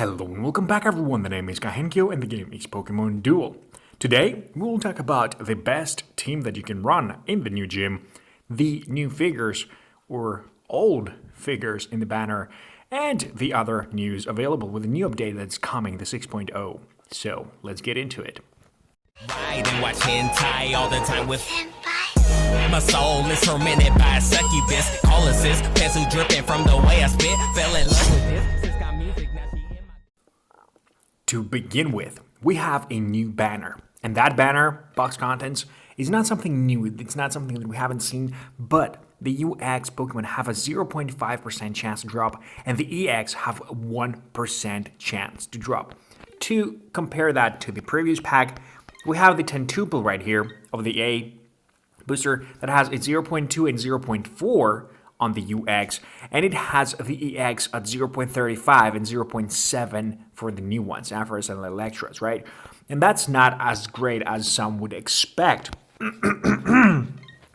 Hello and welcome back everyone, the name is Kahenkio and the game is Pokemon Duel. Today, we will talk about the best team that you can run in the new gym, the new figures or old figures in the banner, and the other news available with the new update that's coming, the 6.0. So, let's get into it. Ride and watch hentai all the time with my soul is tormented by a succubus. Call assist, pencil dripping from the way I spit. Fell in love with this. Sis got music, now she in my... To begin with, we have a new banner. And that banner, box contents, is not something new. It's not something that we haven't seen, but the UX Pokemon have a 0.5% chance to drop, and the EX have a 1% chance to drop. To compare that to the previous pack, we have the Tentuple right here of the A booster that has a 0.2 and 0.4 on the UX, and it has the EX at 0.35 and 0.7 for the new ones, Ampharos and Electros, right? And that's not as great as some would expect. You'll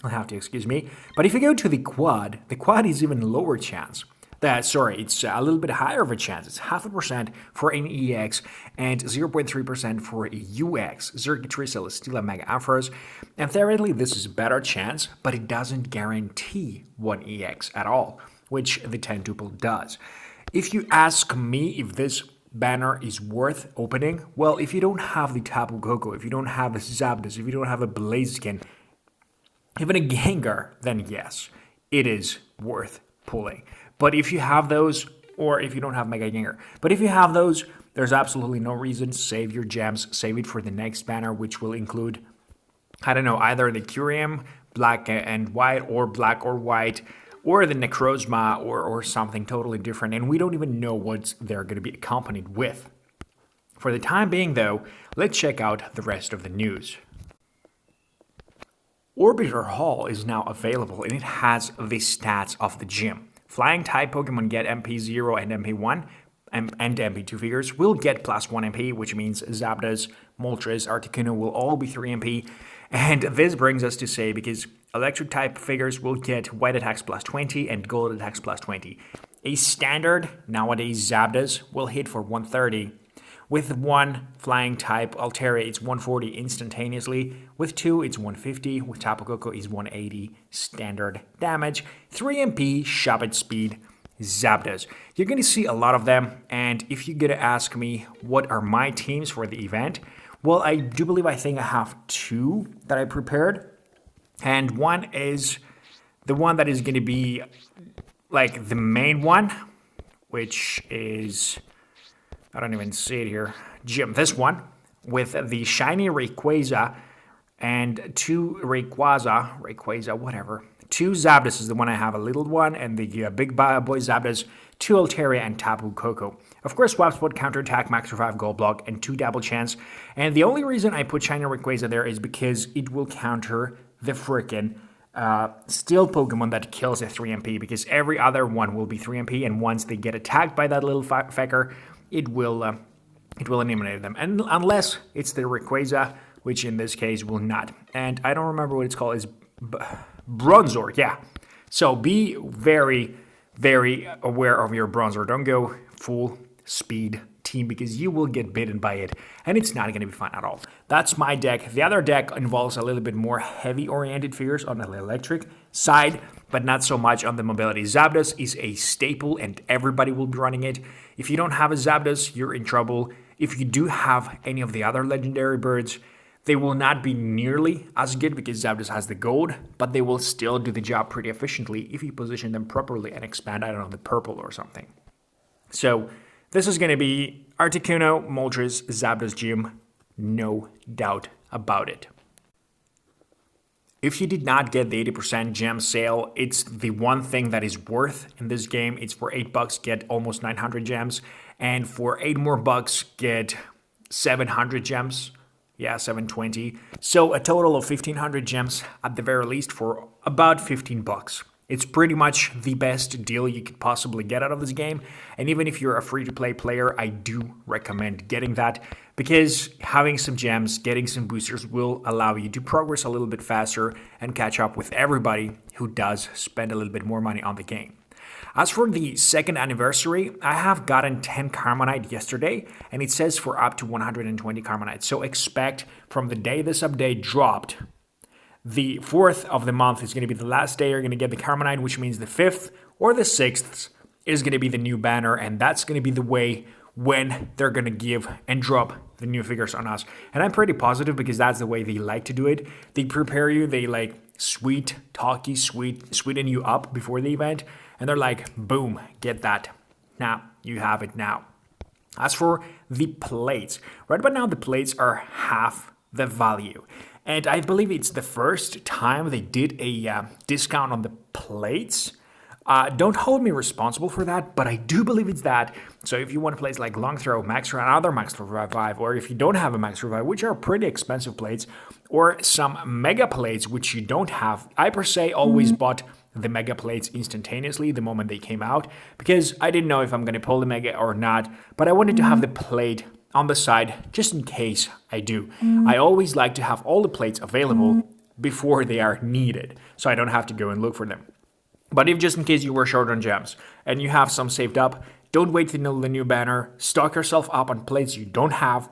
have to excuse me. But if you go to the quad is even lower chance. It's a little bit higher of a chance. It's 0.5% for an EX and 0.3% for a UX. Xerxes, Celesteela, Mega Ampharos. And theoretically, this is a better chance, but it doesn't guarantee one EX at all, which the Tentuple does. If you ask me if this banner is worth opening, well, if you don't have the Tapu Koko, if you don't have a Zapdos, if you don't have a Blaziken, even a Gengar, then yes, it is worth pulling. But if you have those, or if you don't have Mega Gengar, but if you have those, there's absolutely no reason. Save your gems, save it for the next banner, which will include, either the Curium, black and white, or black or white, or the Necrozma, or something totally different. And we don't even know what they're going to be accompanied with. For the time being, though, let's check out the rest of the news. Orbiter Hall is now available, and it has the stats of the gym. Flying-type Pokemon get MP0 and MP1, and MP2 figures will get plus 1 MP, which means Zapdos, Moltres, Articuno will all be 3 MP. And this brings us to say, because Electric-type figures will get White attacks plus 20 and Gold attacks plus 20. A standard, nowadays Zapdos, will hit for 130. With one Flying-type Altaria, it's 140 instantaneously. With two, it's 150. With Tapu Koko, it's 180 standard damage. 3 MP, shop at speed, Zapdos. You're going to see a lot of them, and if you're going to ask me what are my teams for the event, well, I think I have two that I prepared. And one is the one that is going to be like the main one, which is... I don't even see it here. Gym, this one, with the shiny Rayquaza and two Rayquaza, whatever. Two Zapdos is the one I have, a little one, and the big boy Zapdos, two Altaria, and Tapu Koko. Of course, Swap Spot, Counter Attack, Max Revive, Gold Block, and 2 Double Chance. And the only reason I put shiny Rayquaza there is because it will counter the frickin' Steel Pokemon that kills a 3 MP, because every other one will be 3 MP, and once they get attacked by that little fecker, it will eliminate them, and unless it's the Rayquaza, which in this case will not. And I don't remember what it's called. It's Bronzor, yeah. So be very, very aware of your Bronzor. Don't go full speed team, because you will get bitten by it, and it's not going to be fun at all. That's my deck. The other deck involves a little bit more heavy-oriented figures on the electric side, but not so much on the mobility. Zapdos is a staple, and everybody will be running it. If you don't have a Zapdos, you're in trouble. If you do have any of the other legendary birds, they will not be nearly as good because Zapdos has the gold, but they will still do the job pretty efficiently if you position them properly and expand, the purple or something. So this is going to be Articuno, Moltres, Zapdos Gym, no doubt about it. If you did not get the 80% gem sale, it's the one thing that is worth in this game. It's for $8, get almost 900 gems. And for $8 more, get 700 gems. Yeah, 720. So a total of 1,500 gems at the very least for about $15. It's pretty much the best deal you could possibly get out of this game. And even if you're a free-to-play player, I do recommend getting that, because having some gems, getting some boosters will allow you to progress a little bit faster and catch up with everybody who does spend a little bit more money on the game. As for the second anniversary, I have gotten 10 Carmonite yesterday, and it says for up to 120 Carmonite. So expect from the day this update dropped, the 4th of the month is going to be the last day you're going to get the Carmonite, which means the 5th or the 6th is going to be the new banner, and that's going to be the way when they're going to give and drop the new figures on us. And I'm pretty positive because that's the way they like to do it. They prepare you, they like sweeten you up before the event, and they're like, boom, get that. Now, you have it now. As for the plates, right about now the plates are half the value. And I believe it's the first time they did a discount on the plates. Don't hold me responsible for that, but I do believe it's that. So if you want plates like Long Throw, Max Throw, and other Max Revive, or if you don't have a Max Revive, which are pretty expensive plates, or some Mega Plates, which you don't have, I per se always bought the Mega Plates instantaneously the moment they came out, because I didn't know if I'm going to pull the Mega or not, but I wanted to have the plate on the side just in case I do. I always like to have all the plates available before they are needed, so I don't have to go and look for them. But if just in case you were short on gems and you have some saved up, don't wait till the new banner. Stock yourself up on plates you don't have.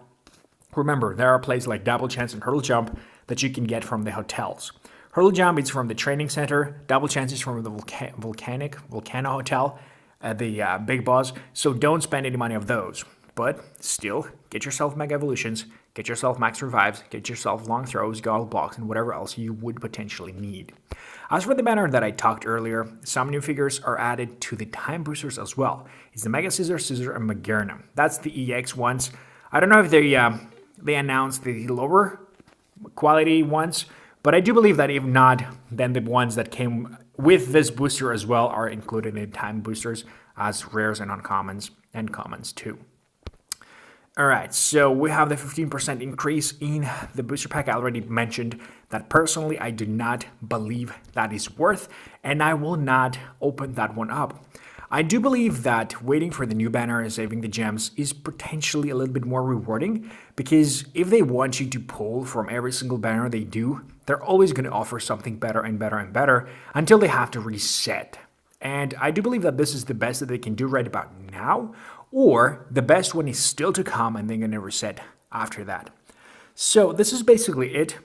Remember, there are plates like Double Chance and Hurdle Jump that you can get from the hotels. Hurdle Jump is from the training center. Double Chance is from the Volcano Hotel, the Big Boss. So don't spend any money of those. But still, get yourself Mega Evolutions, get yourself Max Revives, get yourself Long Throws, Goggle Blocks, and whatever else you would potentially need. As for the banner that I talked earlier, some new figures are added to the time boosters as well. It's the Mega Scissor, and Magerna. That's the EX ones. I don't know if they announced the lower quality ones, but I do believe that if not, then the ones that came with this booster as well are included in time boosters as rares and uncommons and commons too. Alright, so we have the 15% increase in the booster pack. I already mentioned that personally I do not believe that is worth, and I will not open that one up. I do believe that waiting for the new banner and saving the gems is potentially a little bit more rewarding, because if they want you to pull from every single banner they do, they're always going to offer something better and better and better until they have to reset. And I do believe that this is the best that they can do right about now, or the best one is still to come and they're going to reset after that. So this is basically it.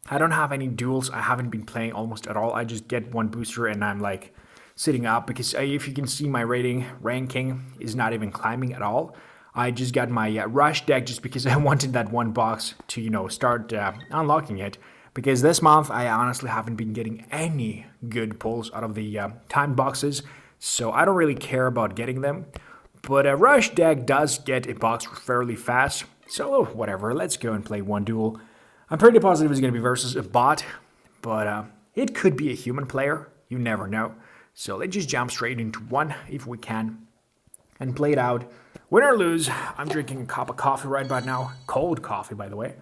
I don't have any duels. I haven't been playing almost at all. I just get one booster and I'm like sitting up, because if you can see my ranking is not even climbing at all. I just got my rush deck just because I wanted that one box to, start unlocking it. Because this month I honestly haven't been getting any good pulls out of the timed boxes, so I don't really care about getting them. But a rush deck does get a box fairly fast, so whatever, let's go and play one duel. I'm pretty positive it's going to be versus a bot, but it could be a human player, you never know. So let's just jump straight into one if we can and play it out. Win or lose, I'm drinking a cup of coffee right about now, cold coffee by the way.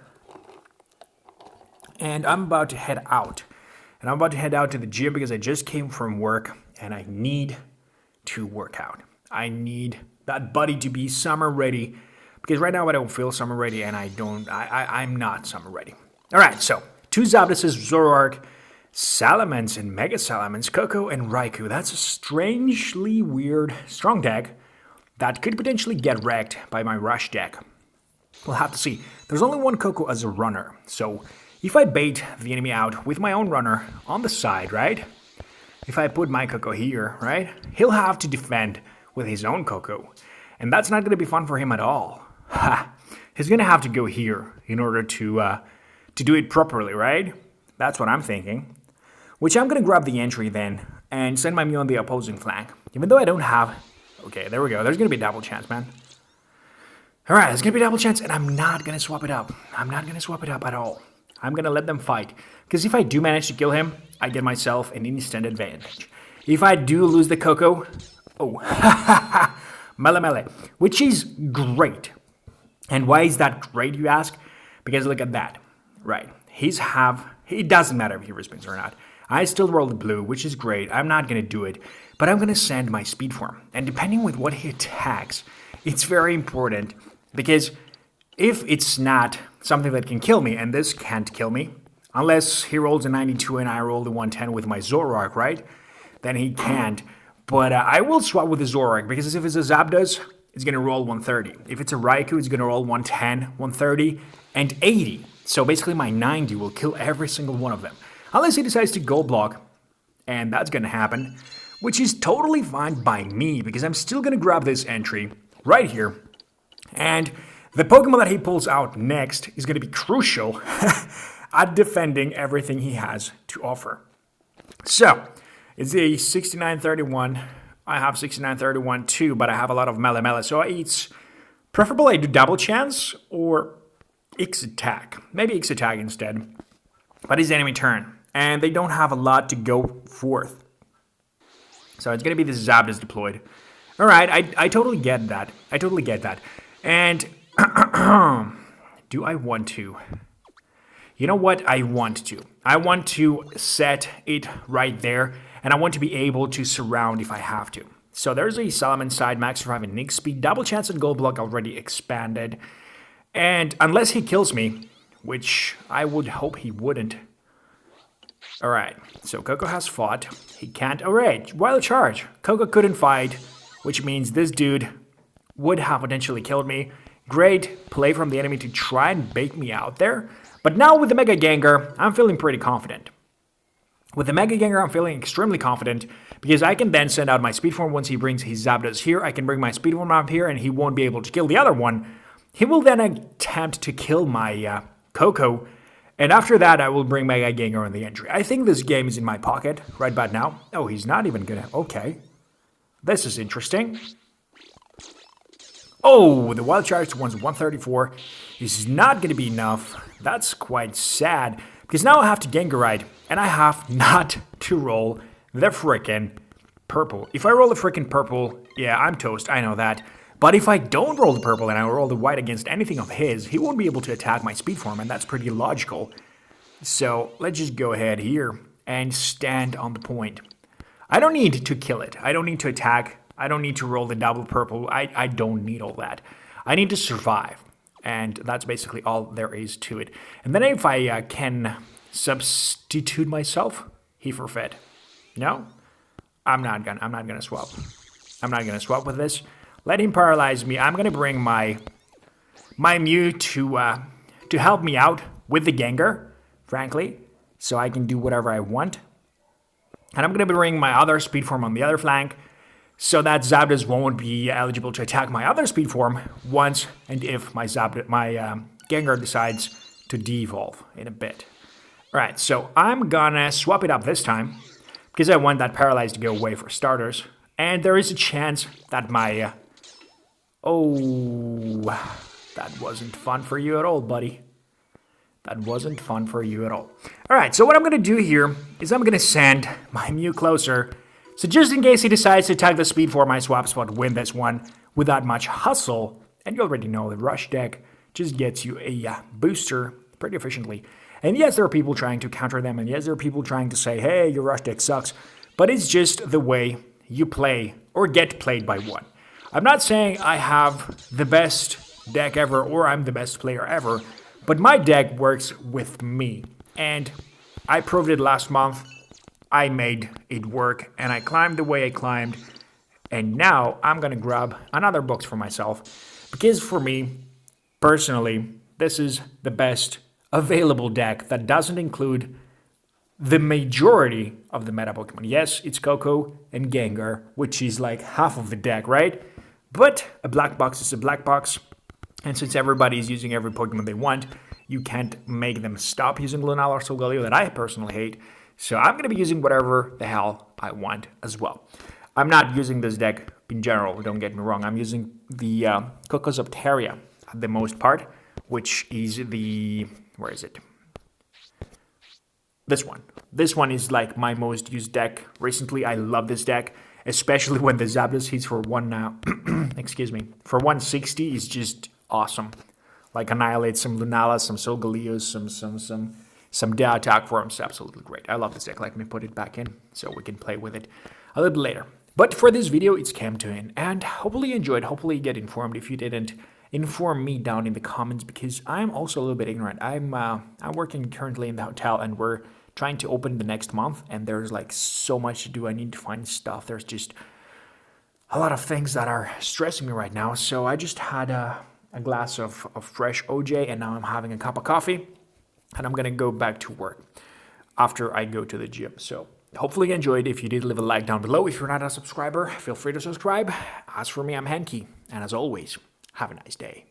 And I'm about to head out. And I'm about to head out to the gym because I just came from work and I need to work out. I need that body to be summer ready, because right now I don't feel summer ready and I'm not summer ready. All right, so 2 Zapduses, Zoroark, Salamence and Mega Salamence, Koko and Raikou. That's a strangely weird strong deck that could potentially get wrecked by my rush deck. We'll have to see. There's only one Koko as a runner, so if I bait the enemy out with my own runner on the side, right? If I put my Koko here, right? He'll have to defend with his own Koko. And that's not going to be fun for him at all. Ha! He's going to have to go here in order to do it properly, right? That's what I'm thinking. Which I'm going to grab the entry then and send my Mew on the opposing flank. Even though I don't have... Okay, there we go. There's going to be a double chance, man. Alright, there's going to be a double chance, and I'm not going to swap it up. I'm not going to swap it up at all. I'm going to let them fight. Because if I do manage to kill him, I get myself an instant advantage. If I do lose the Koko... Oh, Mele, which is great. And why is that great, you ask? Because look at that. Right. It doesn't matter if he respins or not. I still roll the blue, which is great. I'm not going to do it. But I'm going to send my speed form. And depending with what he attacks, it's very important. Because if it's not something that can kill me, and this can't kill me, unless he rolls a 92 and I roll the 110 with my Zoroark, right? Then he can't. But I will swap with the Zoroark because if it's a Zapdos, it's going to roll 130. If it's a Raikou, it's going to roll 110, 130, and 80. So basically my 90 will kill every single one of them. Unless he decides to Gold Block, and that's going to happen, which is totally fine by me because I'm still going to grab this entry right here. And the Pokemon that he pulls out next is going to be crucial at defending everything he has to offer. So, it's a 6931. I have 6931 too, but I have a lot of Melee. So it's preferable I do double chance or X attack. Maybe X attack instead. But it's enemy turn. And they don't have a lot to go forth. So it's going to be this Zapdos deployed. Alright, I totally get that. And do I want to? You know what? I want to. I want to set it right there. And I want to be able to surround if I have to. So there's a Salmon side, max survive and Nick speed, double chance and Gold Block already expanded. And unless he kills me, which I would hope he wouldn't. Alright, so Coco has fought. He can't. Alright, Wild Charge. Coco couldn't fight, which means this dude would have potentially killed me. Great play from the enemy to try and bait me out there. But now with the Mega Gengar, I'm feeling pretty confident. With the Mega Gengar, I'm feeling extremely confident because I can then send out my Speed Form once he brings his Zapdos here. I can bring my Speed Form out here and he won't be able to kill the other one. He will then attempt to kill my Coco. And after that, I will bring Mega Gengar on the entry. I think this game is in my pocket right about now. Oh, he's not even gonna... Okay. This is interesting. Oh, the Wild Charge one's 134 is not gonna be enough. That's quite sad. Because now I have to Gengarite, and I have not to roll the frickin' purple. If I roll the frickin' purple, yeah, I'm toast, I know that. But if I don't roll the purple and I roll the white against anything of his, he won't be able to attack my Speed Form, and that's pretty logical. So let's just go ahead here and stand on the point. I don't need to kill it. I don't need to attack. I don't need to roll the double purple. I don't need all that. I need to survive. And that's basically all there is to it. And then if I can substitute myself, he forfeit. No? I'm not gonna swap. I'm not gonna swap with this. Let him paralyze me. I'm gonna bring my Mew to help me out with the Gengar, frankly, so I can do whatever I want. And I'm gonna bring my other Speed Form on the other flank, so that Zapdos won't be eligible to attack my other Speed Form once and if my Gengar decides to devolve in a bit. Alright, so I'm gonna swap it up this time because I want that Paralyze to go away for starters. And there is a chance that my... Oh, that wasn't fun for you at all, buddy. That wasn't fun for you at all. Alright, so what I'm gonna do here is I'm gonna send my Mew closer. So just in case he decides to attack the Speed Form, I swap spot, win this one without much hustle. And you already know the Rush deck just gets you a booster pretty efficiently. And yes, there are people trying to counter them, and yes, there are people trying to say, hey, your Rush deck sucks. But it's just the way you play or get played by one. I'm not saying I have the best deck ever or I'm the best player ever, but my deck works with me. And I proved it last month. I made it work, and I climbed the way I climbed, and now I'm gonna grab another box for myself, because for me, personally, this is the best available deck that doesn't include the majority of the meta Pokemon. Yes, it's Coco and Gengar, which is like half of the deck, right? But a black box is a black box, and since everybody is using every Pokemon they want, you can't make them stop using Lunala or Solgaleo that I personally hate. So I'm going to be using whatever the hell I want as well. I'm not using this deck in general, don't get me wrong. I'm using the Cocosopteria at the most part, which is the... Where is it? This one. This one is like my most used deck recently. I love this deck, especially when the Zapdos hits for excuse me, for 160 is just awesome. Like annihilate some Lunala, some Solgaleos, some Death Attack Forms. Absolutely great. I love this deck. Let me put it back in so we can play with it a little bit later. But for this video, it's came to an end. Hopefully you enjoyed. Hopefully you get informed. If you didn't, inform me down in the comments because I'm also a little bit ignorant. I'm working currently in the hotel and we're trying to open the next month and there's like so much to do. I need to find stuff. There's just a lot of things that are stressing me right now. So I just had a glass of fresh OJ, and now I'm having a cup of coffee, and I'm gonna go back to work after I go to the gym. So hopefully you enjoyed. If you did, leave a like down below. If you're not a subscriber, feel free to subscribe. As for me, I'm Henki, and as always, have a nice day.